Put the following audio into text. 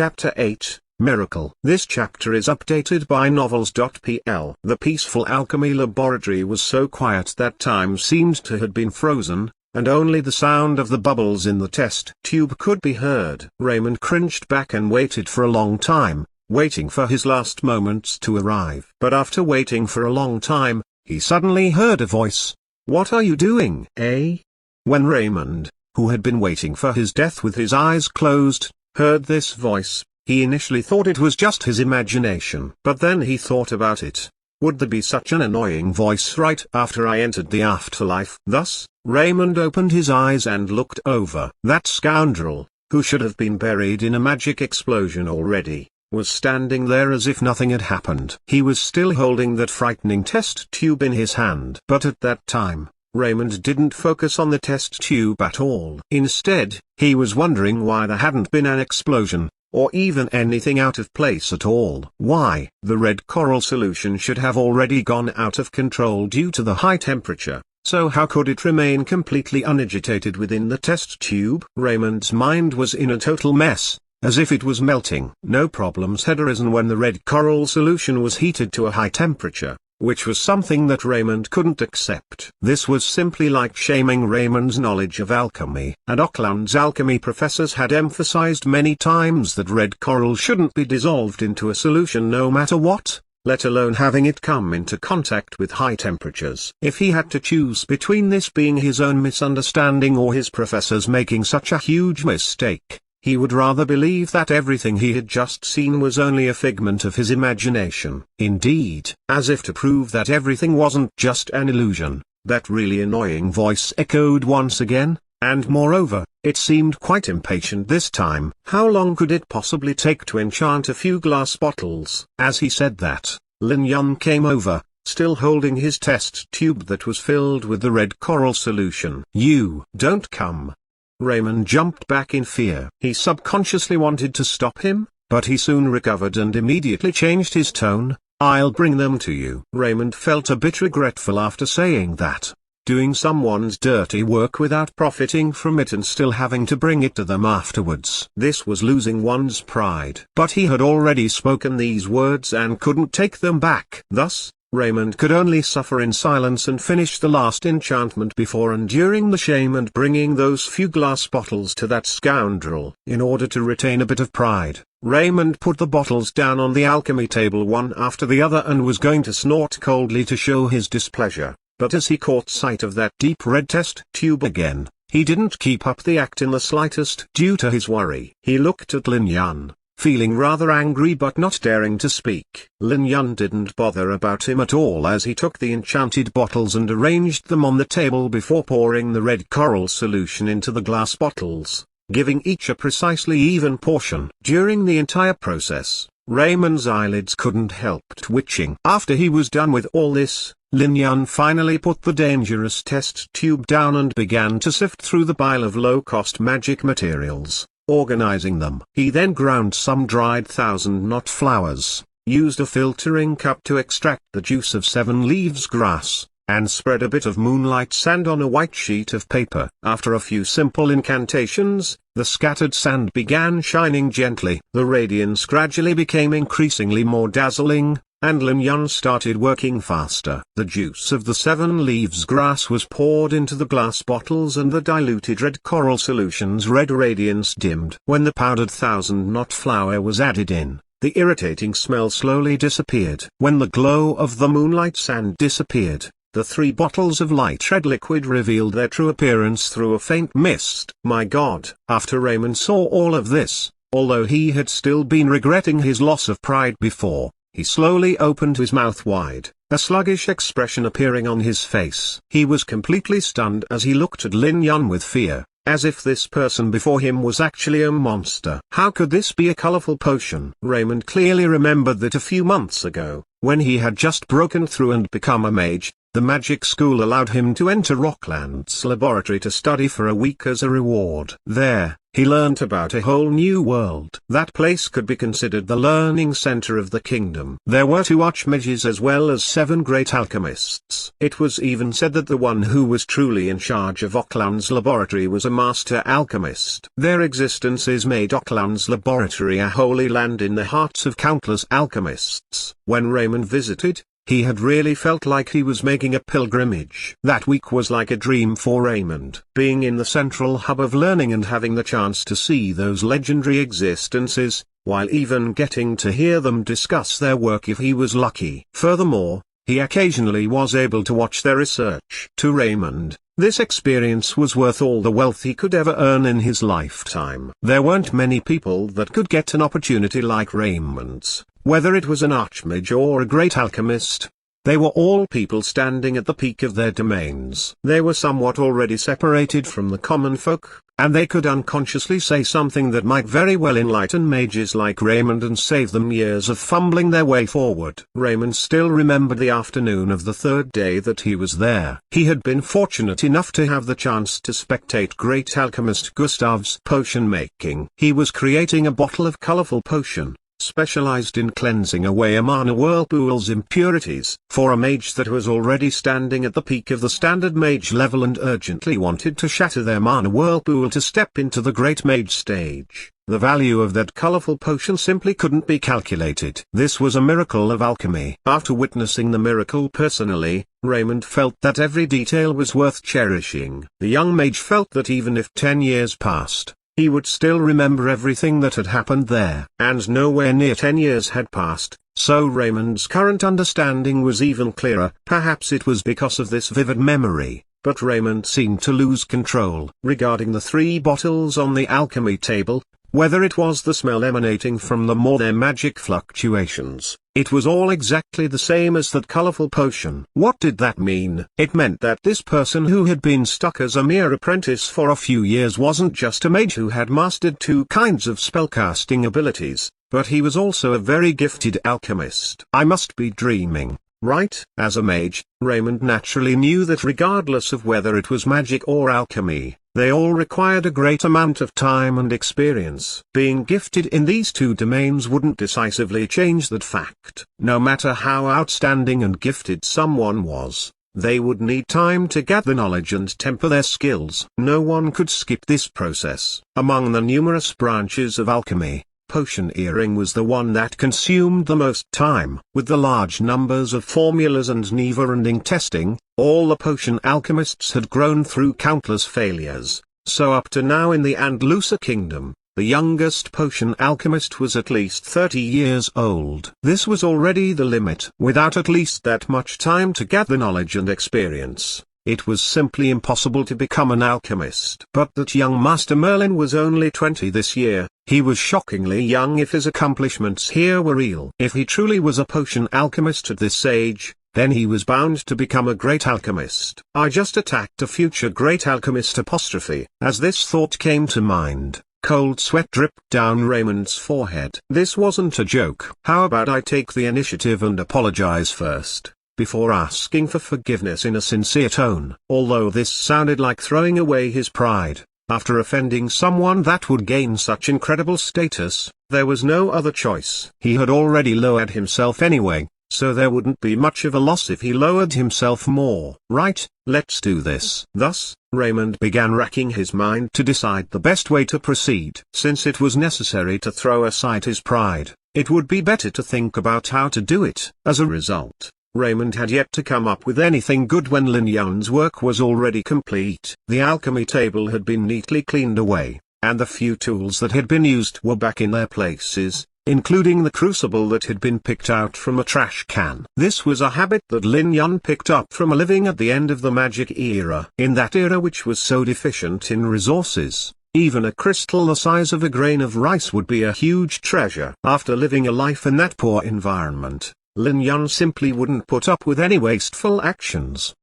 Chapter 8, Miracle. This chapter is updated by Novels.pl. The peaceful alchemy laboratory was so quiet that time seemed to have been frozen, and only the sound of the bubbles in the test tube could be heard. Raymond cringed back and waited for a long time, waiting for his last moments to arrive. But after waiting for a long time, he suddenly heard a voice. "What are you doing, eh?" When Raymond, who had been waiting for his death with his eyes closed, heard this voice, he initially thought it was just his imagination. But then he thought about it. Would there be such an annoying voice right after I entered the afterlife? Thus, Raymond opened his eyes and looked over. That scoundrel, who should have been buried in a magic explosion already, was standing there as if nothing had happened. He was still holding that frightening test tube in his hand. But at that time, Raymond didn't focus on the test tube at all. Instead, he was wondering why there hadn't been an explosion, or even anything out of place at all. Why the red coral solution should have already gone out of control due to the high temperature. So how could it remain completely unagitated within the test tube? Raymond's mind was in a total mess, as if it was melting. No problems had arisen when the red coral solution was heated to a high temperature, which was something that Raymond couldn't accept. This was simply like shaming Raymond's knowledge of alchemy. And Oakland's alchemy professors had emphasized many times that red coral shouldn't be dissolved into a solution no matter what, let alone having it come into contact with high temperatures. If he had to choose between this being his own misunderstanding or his professors making such a huge mistake, he would rather believe that everything he had just seen was only a figment of his imagination. Indeed, as if to prove that everything wasn't just an illusion, that really annoying voice echoed once again, and moreover, it seemed quite impatient this time. How long could it possibly take to enchant a few glass bottles? As he said that, Lin Yun came over, still holding his test tube that was filled with the red coral solution. "You don't come." Raymond jumped back in fear. He subconsciously wanted to stop him, but he soon recovered and immediately changed his tone. "I'll bring them to you." Raymond felt a bit regretful after saying that. Doing someone's dirty work without profiting from it and still having to bring it to them afterwards. This was losing one's pride. But he had already spoken these words and couldn't take them back. Thus, Raymond could only suffer in silence and finish the last enchantment before enduring the shame and bringing those few glass bottles to that scoundrel. In order to retain a bit of pride, Raymond put the bottles down on the alchemy table one after the other and was going to snort coldly to show his displeasure. But as he caught sight of that deep red test tube again, he didn't keep up the act in the slightest due to his worry. He looked at Lin Yun, feeling rather angry but not daring to speak. Lin Yun didn't bother about him at all as he took the enchanted bottles and arranged them on the table before pouring the red coral solution into the glass bottles, giving each a precisely even portion. During the entire process, Raymond's eyelids couldn't help twitching. After he was done with all this, Lin Yun finally put the dangerous test tube down and began to sift through the pile of low-cost magic materials, organizing them. He then ground some dried thousand-knot flowers, used a filtering cup to extract the juice of 7 leaves grass, and spread a bit of moonlight sand on a white sheet of paper. After a few simple incantations, the scattered sand began shining gently. The radiance gradually became increasingly more dazzling, and Lin Yun started working faster. The juice of the 7 leaves grass was poured into the glass bottles and the diluted red coral solution's red radiance dimmed. When the powdered thousand-knot flower was added in, the irritating smell slowly disappeared. When the glow of the moonlight sand disappeared, the 3 bottles of light red liquid revealed their true appearance through a faint mist. My God! After Raymond saw all of this, although he had still been regretting his loss of pride before, he slowly opened his mouth wide, a sluggish expression appearing on his face. He was completely stunned as he looked at Lin Yun with fear, as if this person before him was actually a monster. How could this be a colorful potion? Raymond clearly remembered that a few months ago, when he had just broken through and become a mage, the magic school allowed him to enter Rockland's laboratory to study for a week as a reward. There, he learnt about a whole new world. That place could be considered the learning center of the kingdom. There were 2 archmages as well as 7 great alchemists. It was even said that the one who was truly in charge of Oakland's laboratory was a master alchemist. Their existences made Oakland's laboratory a holy land in the hearts of countless alchemists. When Raymond visited, he had really felt like he was making a pilgrimage. That week was like a dream for Raymond. Being in the central hub of learning and having the chance to see those legendary existences, while even getting to hear them discuss their work if he was lucky. Furthermore, he occasionally was able to watch their research. To Raymond, this experience was worth all the wealth he could ever earn in his lifetime. There weren't many people that could get an opportunity like Raymond's. Whether it was an archmage or a great alchemist, they were all people standing at the peak of their domains. They were somewhat already separated from the common folk, and they could unconsciously say something that might very well enlighten mages like Raymond and save them years of fumbling their way forward. Raymond still remembered the afternoon of the 3rd day that he was there. He had been fortunate enough to have the chance to spectate great alchemist Gustav's potion making. He was creating a bottle of colorful potion, specialized in cleansing away a mana whirlpool's impurities. For a mage that was already standing at the peak of the standard mage level and urgently wanted to shatter their mana whirlpool to step into the great mage stage, the value of that colorful potion simply couldn't be calculated. This was a miracle of alchemy. After witnessing the miracle personally, Raymond felt that every detail was worth cherishing. The young mage felt that even if 10 years passed, he would still remember everything that had happened there. And nowhere near 10 years had passed, so Raymond's current understanding was even clearer. Perhaps it was because of this vivid memory, but Raymond seemed to lose control. Regarding the 3 bottles on the alchemy table, whether it was the smell emanating from them or their magic fluctuations, it was all exactly the same as that colorful potion. What did that mean? It meant that this person who had been stuck as a mere apprentice for a few years wasn't just a mage who had mastered 2 kinds of spellcasting abilities, but he was also a very gifted alchemist. I must be dreaming, right? As a mage, Raymond naturally knew that regardless of whether it was magic or alchemy, they all required a great amount of time and experience. Being gifted in these 2 domains wouldn't decisively change that fact. No matter how outstanding and gifted someone was, they would need time to gather knowledge and temper their skills. No one could skip this process. Among the numerous branches of alchemy, potioneering was the one that consumed the most time. With the large numbers of formulas and never-ending testing, all the potion alchemists had grown through countless failures, so up to now in the Andalusia kingdom, the youngest potion alchemist was at least 30 years old. This was already the limit. Without at least that much time to gather knowledge and experience, it was simply impossible to become an alchemist. But that young Master Merlin was only 20 this year. He was shockingly young if his accomplishments here were real. If he truly was a potion alchemist at this age, then he was bound to become a great alchemist. I just attacked a future great alchemist apostrophe. As this thought came to mind, cold sweat dripped down Raymond's forehead. This wasn't a joke. How about I take the initiative and apologize first, before asking for forgiveness in a sincere tone? Although this sounded like throwing away his pride, after offending someone that would gain such incredible status, there was no other choice. He had already lowered himself anyway, so there wouldn't be much of a loss if he lowered himself more. Right, let's do this. Thus, Raymond began racking his mind to decide the best way to proceed. Since it was necessary to throw aside his pride, it would be better to think about how to do it. As a result, Raymond had yet to come up with anything good when Lin Yun's work was already complete. The alchemy table had been neatly cleaned away, and the few tools that had been used were back in their places, including the crucible that had been picked out from a trash can. This was a habit that Lin Yun picked up from a living at the end of the magic era. In that era which was so deficient in resources, even a crystal the size of a grain of rice would be a huge treasure. After living a life in that poor environment, Lin Yun simply wouldn't put up with any wasteful actions.